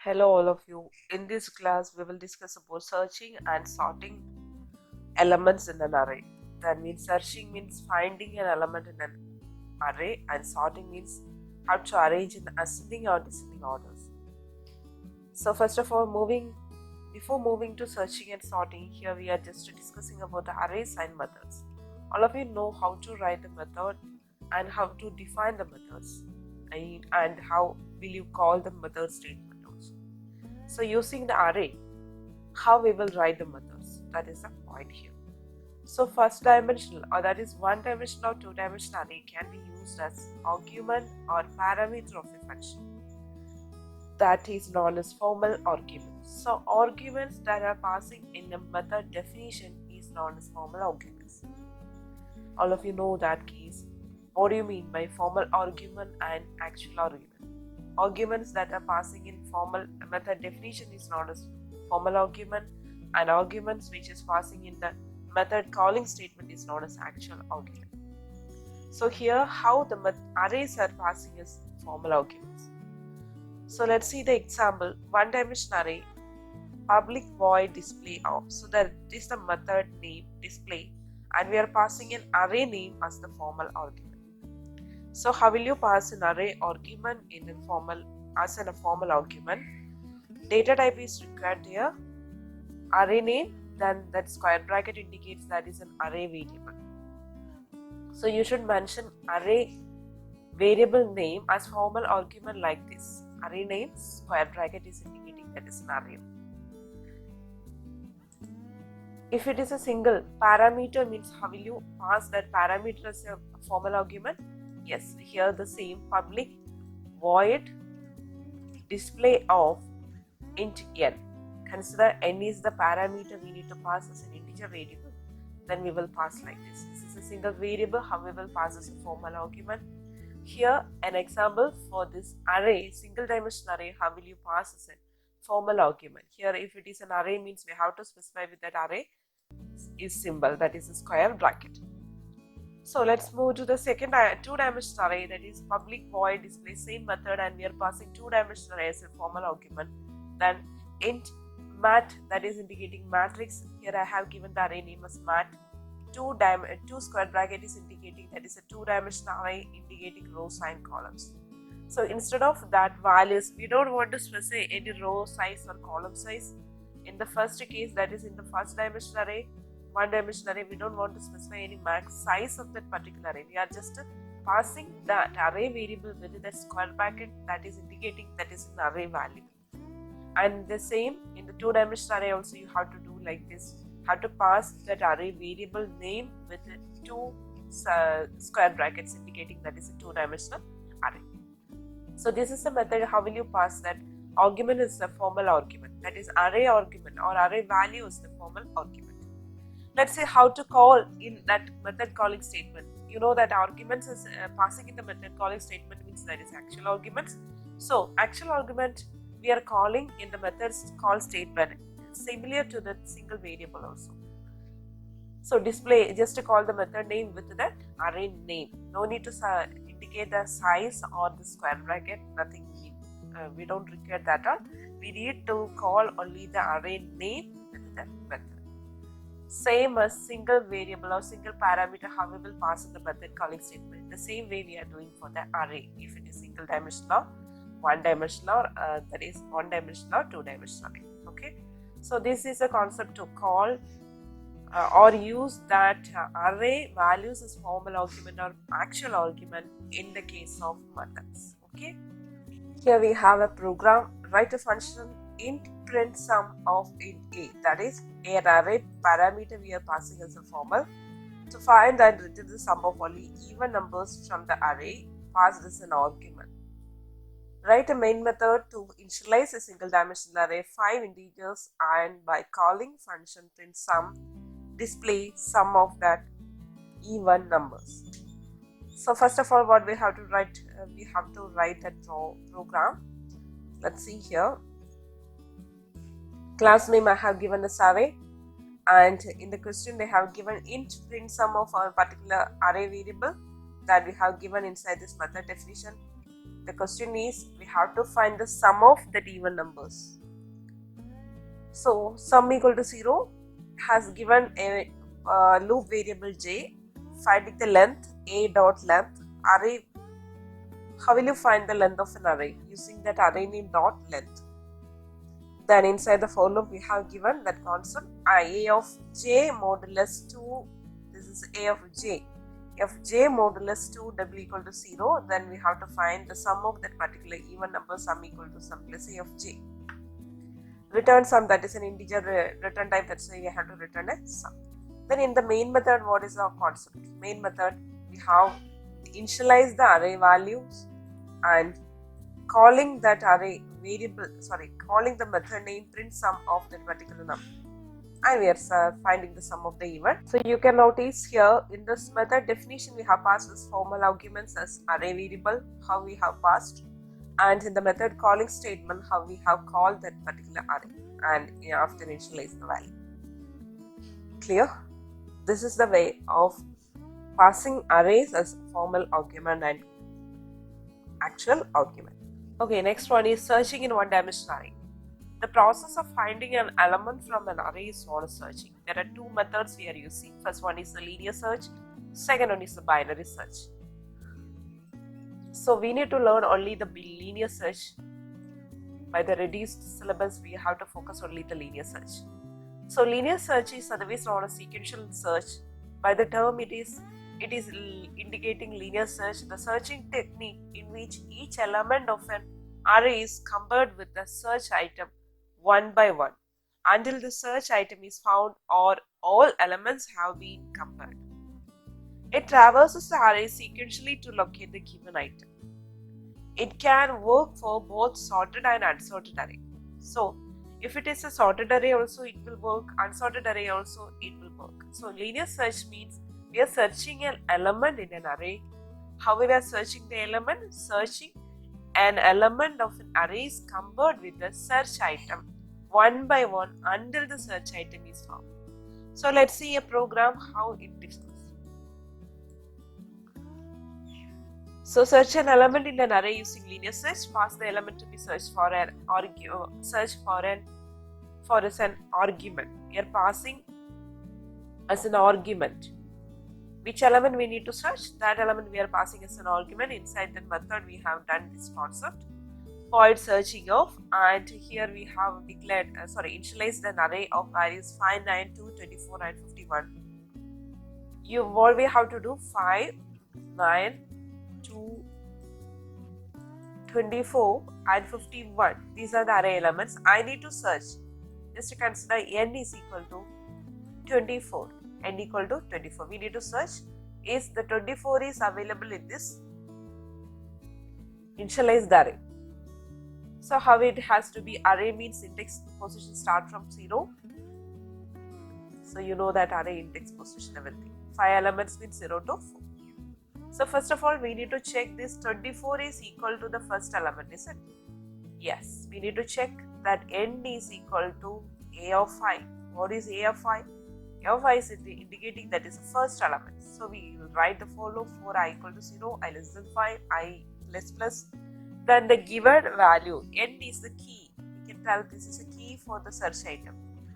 Hello, all of you. In this class, we will discuss about searching and sorting elements in an array. That means searching means finding an element in an array, and sorting means how to arrange in ascending or descending orders. So, first of all, before moving to searching and sorting, here we are just discussing about the arrays and methods. All of you know how to write the method and how to define the methods, and how will you call the method statement also. So using the array, how we will write the methods, that is the point here. So first dimensional, or that is one dimensional or two dimensional array, can be used as argument or parameter of a function. That is known as formal arguments. So arguments that are passing in a method definition is known as formal arguments. All of you know that case. What do you mean by formal argument and actual argument? Arguments that are passing in formal method definition is known as formal argument, and arguments which is passing in the method calling statement is known as actual argument. So here how the arrays are passing is formal arguments. So let's see the example. One dimension array, public void display of. So that is the method name display, and we are passing an array name as the formal argument. So how will you pass an array argument in a formal argument? Data type is required here. Array name, then that square bracket indicates that is an array variable. So you should mention array variable name as formal argument like this. Array name, square bracket is indicating that is an array. If it is a single parameter, means how will you pass that parameter as a formal argument? Yes, here the same, public void display of int n. Consider n is the parameter we need to pass as an integer variable. Then we will pass like this. This is a single variable, how we will pass as a formal argument. Here an example for this array, single dimension array, how will you pass as a formal argument? Here if it is an array, means we have to specify with that array is symbol, that is a square bracket. So let's move to the second two-dimensional array, that is public void display, same method, and we are passing two-dimensional array as a formal argument. Then int mat, that is indicating matrix. Here I have given the array name as mat. Two square bracket is indicating that is a two-dimensional array indicating rows and columns. So instead of that values, we don't want to specify any row size or column size. In the first case, that is in the first dimensional array, one dimensional array, we don't want to specify any max size of that particular array. We are just passing that array variable with that square bracket that is indicating that is an array value. And the same in the two dimensional array also, you have to do like this. Have to pass that array variable name with two square brackets indicating that is a two-dimensional array. So this is the method. How will you pass that? Argument is the formal argument, that is array argument or array value is the formal argument. Let's say how to call in that method calling statement. You know that arguments is passing in the method calling statement means that is actual arguments. So actual argument we are calling in the method's call statement, similar to the single variable also. So display, just to call the method name with the array name. No need to indicate the size or the square bracket, nothing. We don't require that all. We need to call only the array name with the method. Same as single variable or single parameter, how we will pass in the method calling statement. The same way we are doing for the array. If it is single dimensional, one dimensional, that is one dimensional or two dimensional array. Okay. So this is a concept to call or use that array values as formal argument or actual argument in the case of methods. Okay. Here we have a program. Write a function int print sum of int a, that is an array parameter we are passing as a formal. To find and return the sum of only even numbers from the array passed as an argument. Write a main method to initialize a single dimensional array 5 integers, and by calling function print sum, display sum of that even numbers. So first of all, what we have to write, we have to write that program. Let's see here. Class name I have given as array, and in the question they have given int print sum of a particular array variable that we have given inside this method definition. The question is, we have to find the sum of that even numbers. So sum equal to 0 has given a loop variable j, finding the length a dot length array. How will you find the length of an array? Using that array name dot length. Then inside the for loop we have given that constant a of j modulus 2. This is a of j. If j modulus 2 double equal to 0, then we have to find the sum of that particular even number, sum equal to sum plus a of j. Return sum, that is an integer return type, that's why we have to return a sum. Then in the main method, what is our concept? Main method, we have initialize the array values and calling that array variable, calling the method name print sum of that particular number. And we are finding the sum of the event. So you can notice here in this method definition, we have passed this formal arguments as array variable, how we have passed. And in the method calling statement, how we have called that particular array and after initialize the value. Clear? This is the way of passing arrays as formal argument and actual argument. Okay, next one is searching in one-dimensional array. The process of finding an element from an array is known as searching. There are two methods we are using. First one is the linear search, second one is the binary search. So we need to learn only the linear search. By the reduced syllabus, we have to focus only the linear search. So linear search is otherwise known as sequential search. By the term it is indicating linear search, the searching technique in which each element of an array is compared with the search item one by one until the search item is found or all elements have been compared. It traverses the array sequentially to locate the given item. It can work for both sorted and unsorted array. So if it is a sorted array also it will work, unsorted array also it will work. So linear search means we are searching an element in an array. How we are searching the element? Searching an element of an array is compared with the search item one by one until the search item is found. So let's see a program how it discusses. So search an element in an array using linear search. Pass the element to be searched for an as an argument. We are passing as an argument. Which element we need to search? That element we are passing as an argument. Inside that method we have done this concept. Void searching of, and here we have declared initialized an array of values 5, 9, 2, 24 and 51. What we have to do? 5, 9, 2, 24 and 51. These are the array elements. I need to search. Just to consider n is equal to 24. N equal to 24. We need to search is the 24 is available in this initialized array. So how it has to be? Array means index position start from 0. So you know that array index position everything. 5 elements means 0 to 4. So first of all we need to check this 24 is equal to the first element, is it? Yes, we need to check that n is equal to a of 5. What is a of 5? A of 5 is indicating that is the first element. So we will write the for loop for I equal to 0, I less than 5, I less plus. Then the given value, n is the key. We can tell this is a key for the search item,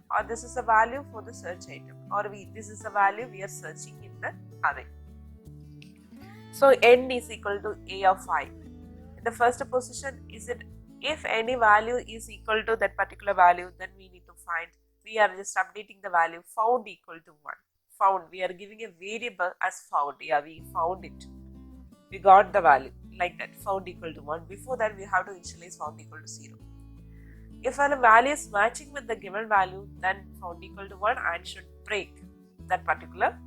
or this is a value for the search item, or this is a value we are searching in the array. So n is equal to a of 5. In the first position, is it if any value is equal to that particular value, then we need to find. We are just updating the value found equal to 1. Found, we are giving a variable as found. Yeah, we found it. We got the value like that, found equal to 1. Before that, we have to initialize found equal to 0. If a value is matching with the given value, then found equal to 1 and should break that particular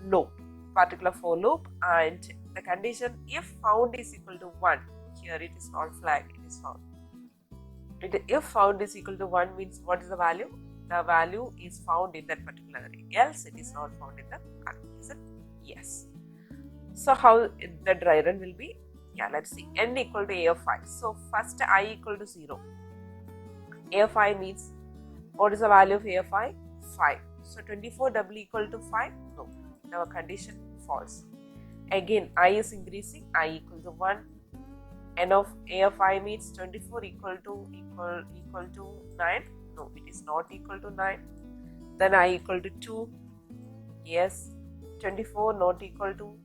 loop, particular for loop. And the condition if found is equal to 1, here it is not flag, it is found. If found is equal to 1 means what is the value? The value is found in that particular array, else it is not found in the array. Is it? Yes. So how the dry run will be? Yeah, let's see. N equal to a of 5. So first I equal to 0. A of 5 means what is the value of a of 5? 5. So 24 double equal to 5? No. Our condition false. Again I is increasing. I equal to 1. n of a of I means 24 equal to 9. No, it is not equal to 9. Then I equal to 2. Yes. 24 not equal to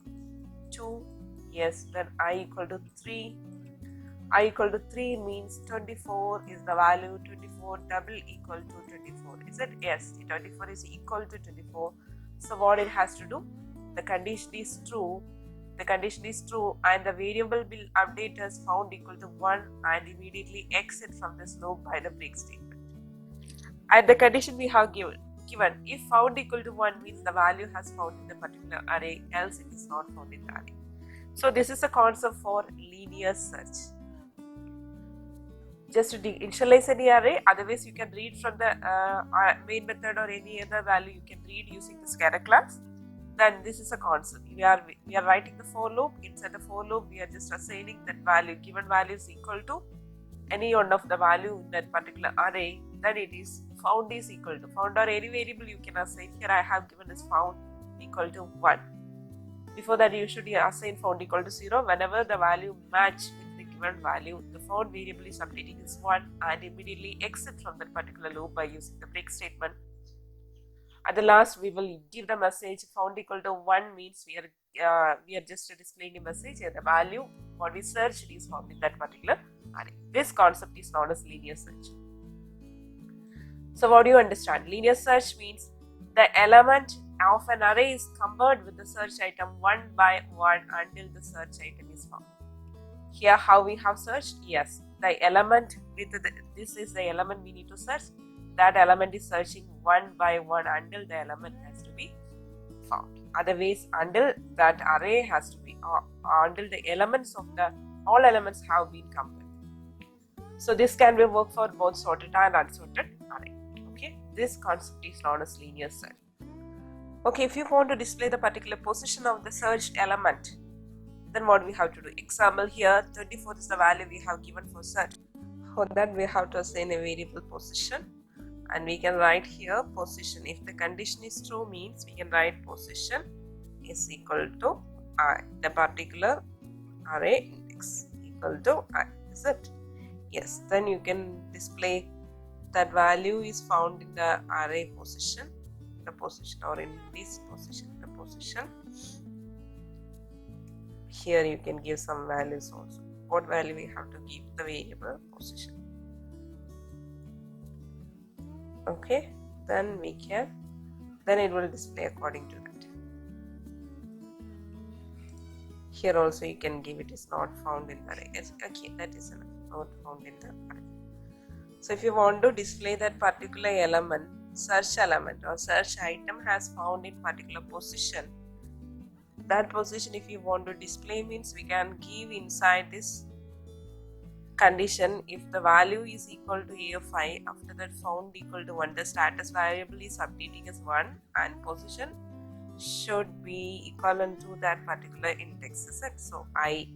2. Yes. Then I equal to 3. I equal to 3 means 24 is the value. 24 double equal to 24. Is it? Yes. 24 is equal to 24. So what it has to do? The condition is true. The condition is true and the variable will update as found equal to 1 and immediately exit from this loop by the break statement. And the condition we have given if found equal to 1 means the value has found in the particular array, else it is not found in the array. So this is a concept for linear search. Just to initialize any array, otherwise you can read from the main method or any other value you can read using the scatter class. Then this is a concept. We are writing the for loop. Inside the for loop, we are just assigning that value. Given value is equal to any one of the value in that particular array. Then it is found is equal to found or any variable you can assign. Here I have given is found equal to 1. Before that you should assign found equal to 0. Whenever the value match with the given value, the found variable is updating as 1 and immediately exit from that particular loop by using the break statement. At the last, we will give the message found equal to 1 means we are just displaying a message and the value what we searched is found in that particular array. This concept is known as linear search. So what do you understand? Linear search means the element of an array is compared with the search item one by one until the search item is found. Here how we have searched? Yes, the element with this is the element we need to search. That element is searching one by one until the element has to be found. Otherwise, until that array has to be until the elements of all elements have been compared. So this can be work for both sorted and unsorted array. Okay, this concept is known as linear search. Okay, if you want to display the particular position of the searched element, then what we have to do? Example here, 24 is the value we have given for search. For that we have to assign a variable position. And we can write here position. If the condition is true means we can write position is equal to I. The particular array index equal to I. Is it? Yes. Then you can display that value is found in the array position. The position or in this position. The position. Here you can give some values also. What value we have to give the variable position. Okay, then it will display according to that. Here also you can give it is not found in the array. Okay, that is not found in the array. So if you want to display that particular element, search element or search item has found in particular position, that position if you want to display means we can give inside this condition if the value is equal to a of I, after that found equal to 1, the status variable is updating as 1 and position should be equivalent to that particular index. Is it? So I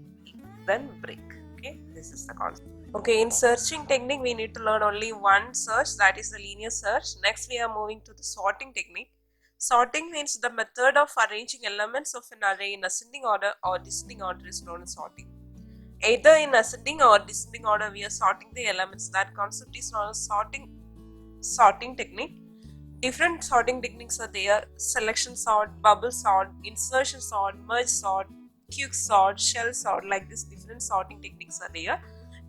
then break. Okay, this is the concept. Okay, in searching technique we need to learn only one search, that is the linear search. Next we are moving to the sorting technique. Sorting means the method of arranging elements of an array in ascending order or descending order is known as sorting. Either in ascending or descending order we are sorting the elements. That concept is known as sorting technique. Different sorting techniques are there: selection sort, bubble sort, insertion sort, merge sort, quick sort, shell sort. Like this, different sorting techniques are there.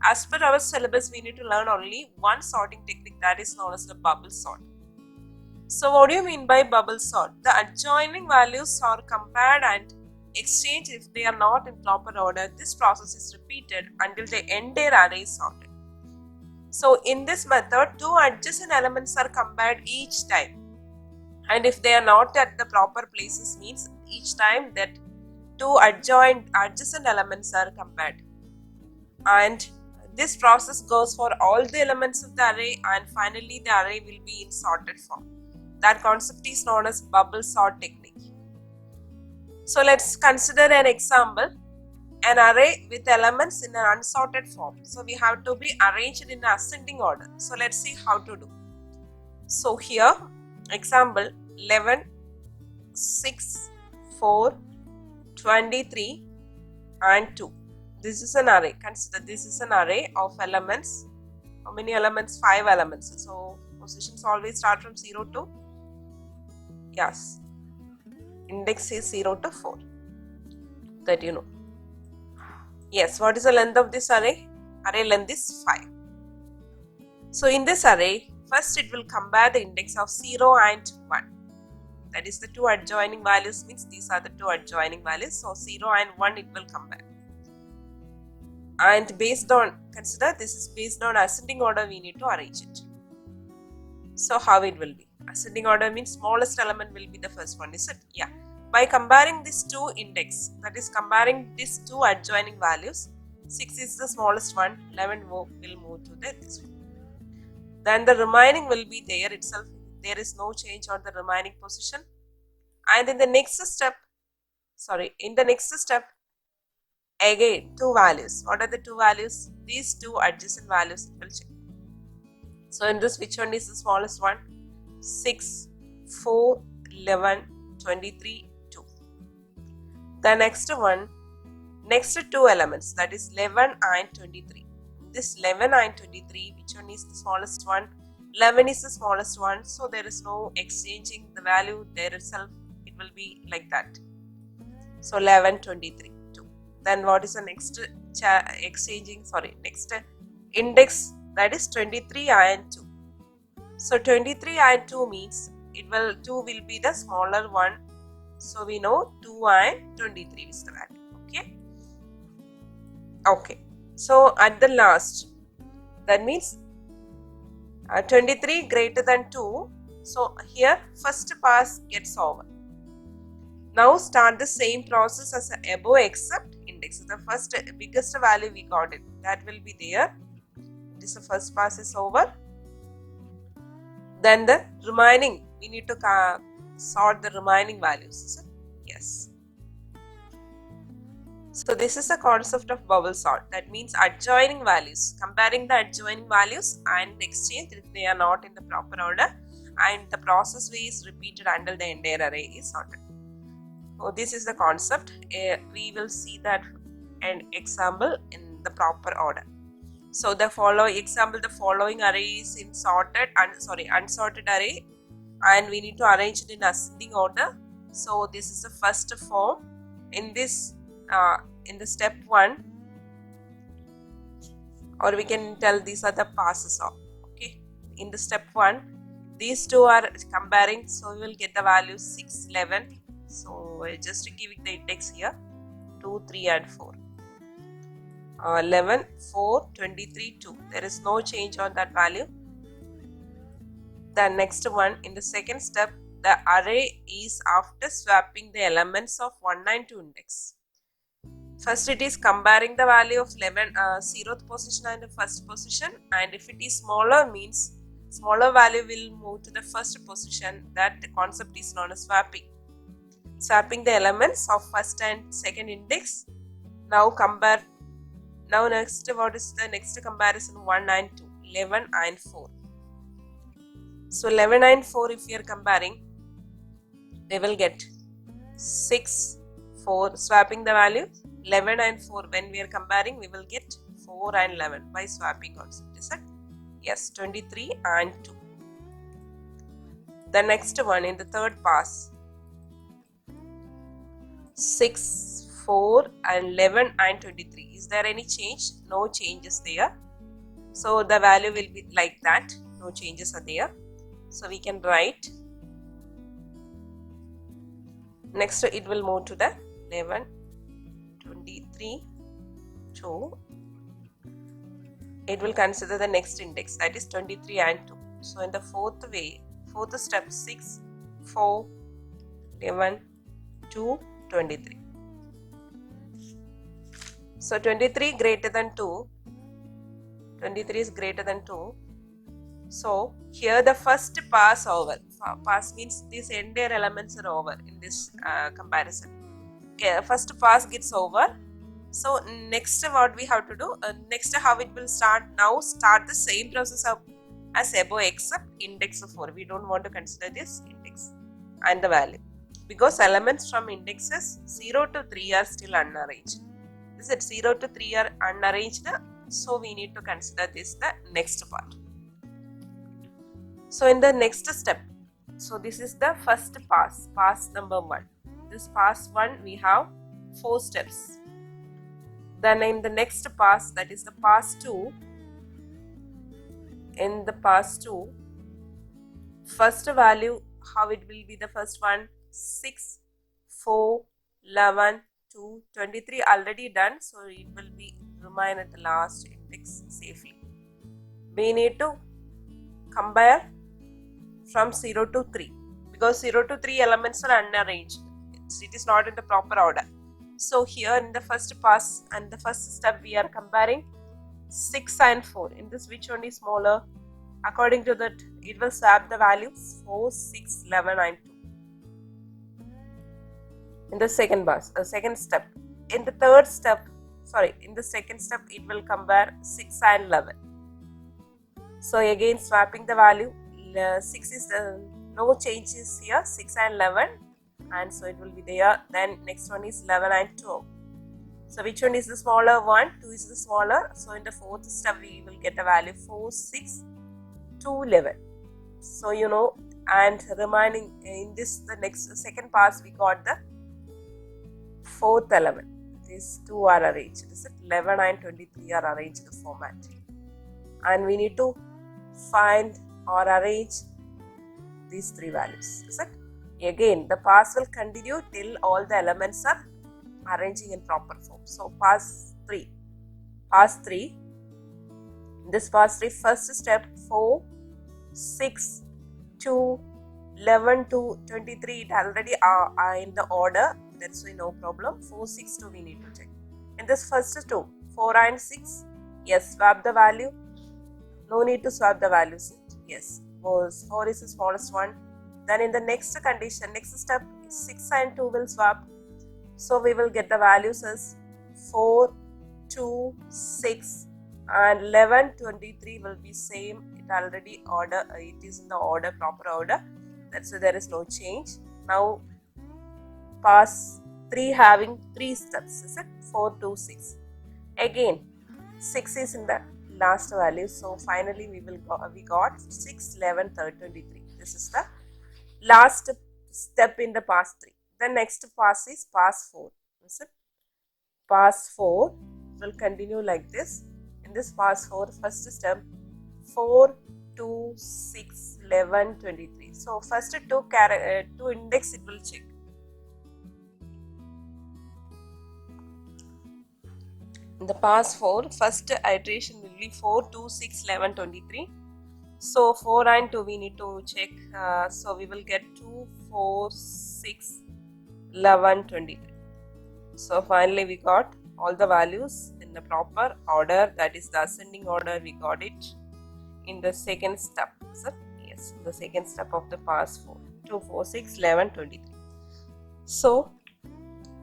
As per our syllabus, we need to learn only one sorting technique, that is known as the bubble sort. So what do you mean by bubble sort? The adjoining values are compared and exchanged if they are not in proper order. This process is repeated until the entire array is sorted. So in this method, two adjacent elements are compared each time, and if they are not at the proper places means each time that two adjacent elements are compared, and this process goes for all the elements of the array and finally the array will be in sorted form. That concept is known as bubble sort technique. So let's consider an example, an array with elements in an unsorted form. So we have to be arranged in ascending order. So let's see how to do. So here, example 11, 6, 4, 23 and 2. this is an array. Consider this is an array of elements. How many elements? 5 elements. So positions always start from 0 to, yes, index is 0 to 4. That you know. Yes, what is the length of this array? Array length is 5. So in this array, first it will compare the index of 0 and 1. That is the two adjoining values, means these are the two adjoining values. So 0 and 1 it will compare. And based on, consider this is based on ascending order, we need to arrange it. So how it will be? Ascending order means smallest element will be the first one, is it? Yeah. By comparing these two index, that is comparing these two adjoining values, 6 is the smallest one, 11 will move to this one. Then the remaining will be there itself. There is no change on the remaining position. And in the next step, again, two values. What are the two values? These two adjacent values will check. So in this, which one is the smallest one? 6, 4, 11, 23, 2. The next one, next two elements, that is 11 and 23. This 11 and 23, which one is the smallest one? 11 is the smallest one, so there is no exchanging the value there itself. It will be like that. So 11, 23, 2. Then what is the next next index, that is 23 and 2. So 23 and 2 means 2 will be the smaller one. So we know 2 and 23 is the value. Okay. Okay. So at the last, that means 23 greater than 2. So here first pass gets over. Now start the same process as above except index. The first biggest value we got it, that will be there. This the first pass is over. Then the remaining, we need to sort the remaining values. Yes. So this is the concept of bubble sort. That means adjoining values, comparing the adjoining values and exchange if they are not in the proper order, and the process is repeated until the entire array is sorted. So this is the concept. We will see that an example in the proper order. So the following array is in unsorted array, and we need to arrange it in ascending order. So this is the first form. In this in the step 1, or we can tell these are the passes of. Okay, in the step 1, these two are comparing, so we will get the value 6, 11. So just to give it the index here, 2, 3 and 4. 11, 4, 23, 2. There is no change on that value. The next one, in the second step, the array is after swapping the elements of 1 and 2 index. First it is comparing the value of 0th position and the first position, and if it is smaller means smaller value will move to the first position. That the concept is known as swapping. Swapping the elements of first and second index. Now compare. Now next, what is the next comparison? 1 and 2, 11 and 4. So 11 and 4 if we are comparing, they will get 6, 4, swapping the value. 11 and 4 when we are comparing, we will get 4 and 11 by swapping concept, is it? Yes, 23 and 2. The next one in the third pass, 6, 4 and 11 and 23. Is there any change? No changes there. So the value will be like that. No changes are there. So we can write. Next it will move to the 11, 23, 2. It will consider the next index, that is 23 and 2. So in the fourth step, 6, 4, 11, 2, 23. So 23 greater than 2. 23 is greater than 2. So here the first pass over. Pass means these entire elements are over in this comparison. Okay, first pass gets over. So next what we have to do, next how it will start, now start the same process as above except index of 4. We don't want to consider this index and the value because elements from indexes 0 to 3 are still unarranged. The Is it 0 to 3 are unarranged? So we need to consider this the next part. So in the next step, so this is the first pass number 1. This pass 1 we have 4 steps. Then in the next pass, that is the pass 2, in the pass 2, first value, how it will be the first one? 6, 4, 11, 2, 23 already done, so it will be remain at the last index safely. We need to compare from 0 to 3 because 0 to 3 elements are unarranged. It is not in the proper order. So here in the first pass and the first step we are comparing 6 and 4. In this, which one is smaller? According to that, it will swap the values 4, 6, 11 and 2. In the second step. In the second step, it will compare 6 and 11. So again swapping the value, 6 is no changes here, 6 and 11, and so it will be there. Then next one is 11 and 12. So which one is the smaller one? 2 is the smaller. So in the fourth step we will get a value 4, 6, 2, 11. So you know, and remaining in this the next second pass we got the fourth element. These two are arranged. This is 11 and 23 are arranged in the format, and we need to find or arrange these three values. Is it? Again, the pass will continue till all the elements are arranging in proper form. So pass 3. This pass 3, first step 4, 6, 2, 11 to 23. It already are in the order. That's why no problem. 4, 6, 2 we need to check. In this first 2, 4 and 6. Yes, swap the value. No need to swap the values. Yes, 4 is the smallest one. Then in the next condition, next step, 6 and 2 will swap. So we will get the values as 4, 2, 6 and 11, 23 will be same. It already order, it is in the order, proper order. That's why there is no change. Now pass 3 having 3 steps, is it? 4, 2, 6. Again, 6 is in the last value. So finally we got 6, 11, 13, 23. This is the last step in the pass 3. The next pass is pass 4. Is it? Pass 4 will continue like this. In this pass 4, first step 4, 2, 6, 11, 23. So first two index it will check. In the pass 4, first iteration will be 4, 2, 6, 11, 23. So 4 and 2 we need to check. So we will get 2, 4, 6, 11, 23. So finally we got all the values in the proper order, that is the ascending order. We got it in the second step. So, yes, the second step of the pass 4, 2, 4, 6, 11, 23. So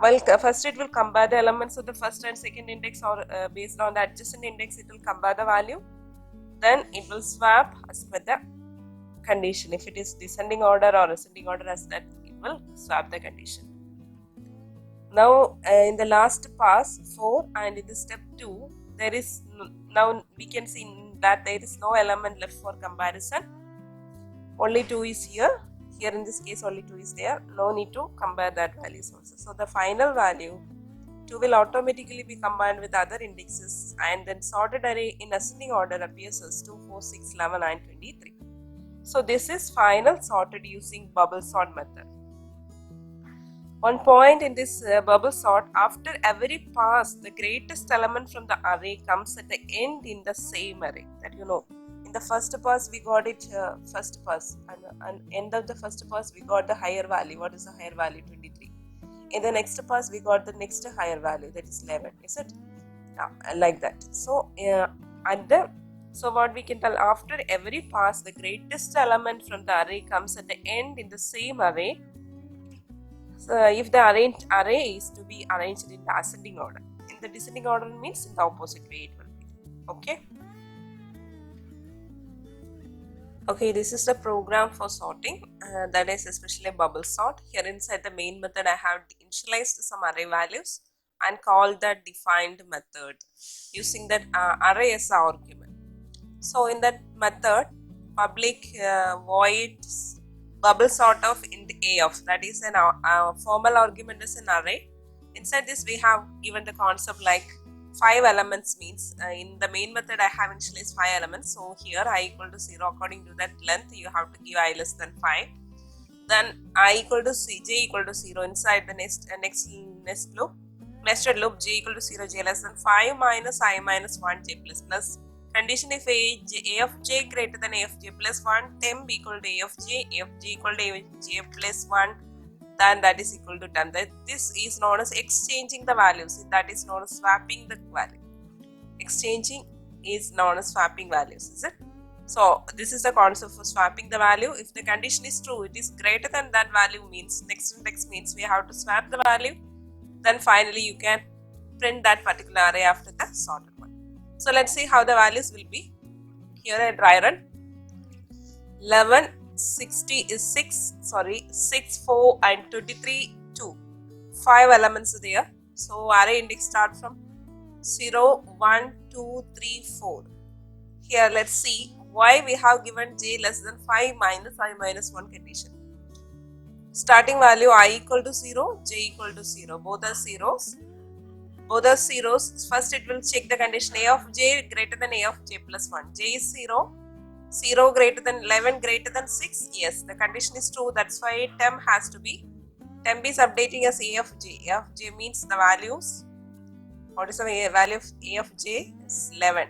well, first it will compare the elements of the first and second index, or based on the adjacent index it will compare the value. Then it will swap as per the condition. If it is descending order or ascending order, as that it will swap the condition. Now in the last pass 4 and in the step 2, there is now we can see that there is no element left for comparison. Only 2 is here. Here in this case only 2 is there. No need to compare that values also. So the final value 2 will automatically be combined with other indexes, and then sorted array in ascending order appears as 2, 4, 6, 11 and 23. So this is final sorted using bubble sort method. One point in this bubble sort, after every pass the greatest element from the array comes at the end in the same array. That you know. In the first pass we got it first pass, and end of the first pass we got the higher value. What is the higher value? 23. In the next pass we got the next higher value, that is 11. Is it? Like that. So so what we can tell, after every pass the greatest element from the array comes at the end in the same array. So if the array is to be arranged in the ascending order, in the descending order means in the opposite way it will be. Okay. Okay, this is the program for sorting, that is especially bubble sort. Here inside the main method I have initialized some array values and call the defined method using that array as argument. So in that method, public void bubble sort of int a of, that is an formal argument is an array. Inside this we have given the concept like 5 elements means in the main method I have initialized 5 elements. So here I equal to 0, according to that length you have to give I less than 5. Then I equal to j equal to 0 inside the next loop, nested loop, j equal to 0, j less than 5 minus I minus 1 j plus condition if a of j greater than a of j plus 1, temp equal to a of j equal to a of j plus 1, then that is equal to 10. This is known as exchanging the values, that is known as swapping the value. Exchanging is known as swapping values, is it? So this is the concept for swapping the value. If the condition is true, it is greater than that value means next index means we have to swap the value. Then finally you can print that particular array after the sorted one. So let's see how the values will be. Here a dry run. 11, 60 is 6, 4 and 23, 2. 5 elements there. So array index start from 0, 1, 2, 3, 4. Here let's see why we have given j less than 5 minus I minus 1 condition. Starting value I equal to 0, j equal to 0. Both are zeros. First it will check the condition a of j greater than a of j plus 1. J is 0. 0 greater than 11 greater than 6. Yes, the condition is true. That's why temp has to be. Temp is updating as a of j. A of j means the values. What is the value of a of j? Is 11.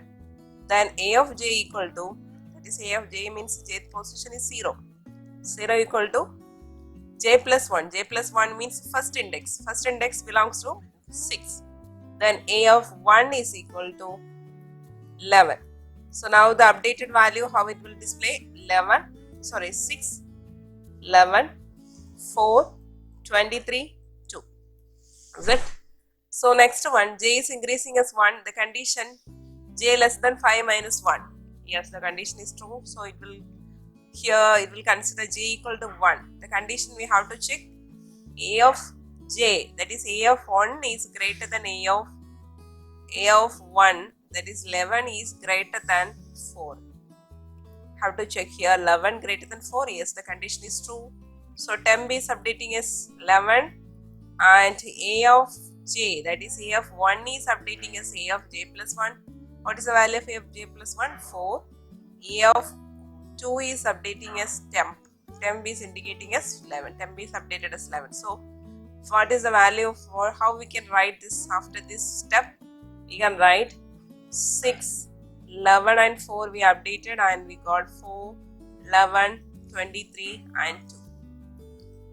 Then a of j equal to, that is a of j means jth position is 0. 0 equal to j plus 1. J plus 1 means first index. First index belongs to 6. Then a of 1 is equal to 11. So now the updated value, how it will display? 6, 11, 4, 23, 2. Is it? So next one, j is increasing as 1. The condition j less than 5 minus 1. Yes, the condition is true. So it will, here it will consider j equal to 1. The condition we have to check a of j, that is a of 1 is greater than a of 1, that is 11 is greater than 4. Have to check here 11 greater than 4. Yes, the condition is true. So temp is updating as 11 and a of j, that is a of 1 is updating as a of j plus 1. What is the value of a of j plus 1? 4. A of 2 is updating as temp. Temp is indicating as 11. Temp is updated as 11. So what is the value for how we can write this after this step? We can write 6, 11 and 4 we updated and we got 4, 11, 23 and 2.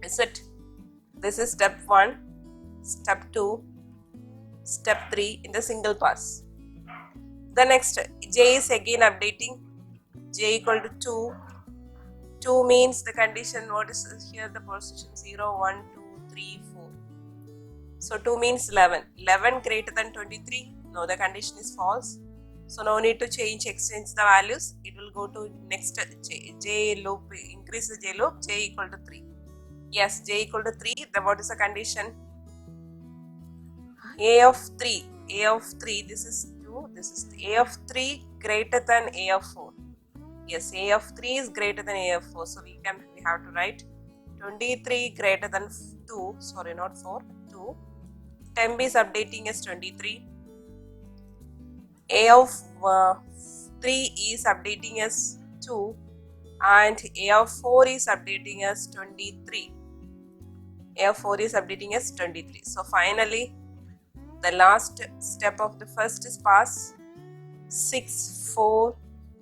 Is it? This is step 1, step 2, step 3 in the single pass. The next j is again updating, j equal to 2. 2 means the condition, what is here the position 0, 1, 2, 3, 4. So 2 means 11. 11 greater than 23. No, the condition is false. So no need to exchange the values. It will go to next j loop, increase the j loop, j equal to 3. Yes, j equal to 3. Then what is the condition? A of 3. A of 3, this is 2, this is 3. A of 3 greater than A of 4. Yes, A of 3 is greater than A of 4. So we have to write 23 greater than 2. Sorry, not 4, 2. Temp is updating as 23. A of 3 is updating as 2 and A of 4 is updating as 23. A of 4 is updating as 23. So finally, the last step of the first is pass. 6, 4,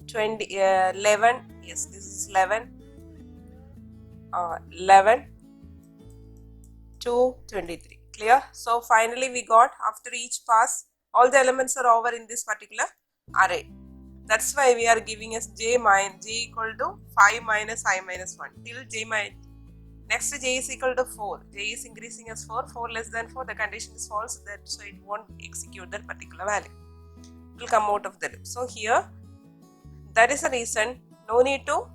20, 11. Yes, this is 11. 11, 2, 23. Clear? So finally we got, after each pass, all the elements are over in this particular array. That's why we are giving us j equal to 5 minus I minus 1 till j minus. Next j is equal to 4. J is increasing as 4. 4 less than 4. The condition is false. So it won't execute that particular value. It will come out of the loop. So here, that is the reason no need to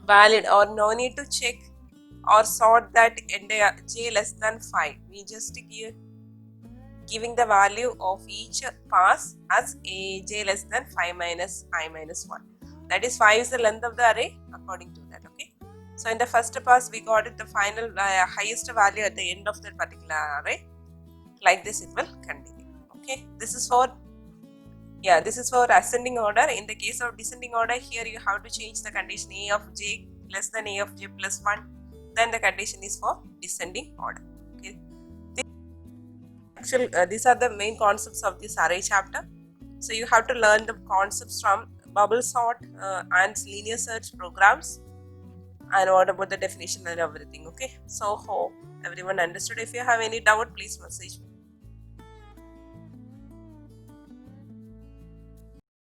valid or no need to check or sort that j less than 5. We just give giving the value of each pass as aj less than 5 minus I minus 1. That is 5 is the length of the array according to that. Okay. So in the first pass we got it the final highest value at the end of that particular array. Like this it will continue. Okay. This is for ascending order. In the case of descending order, here you have to change the condition a of j less than a of j plus 1. Then the condition is for descending order. Okay. These are the main concepts of this array chapter. So you have to learn the concepts from bubble sort and linear search programs, and what about the definition and everything. Okay. So hope everyone understood. If you have any doubt, please message me.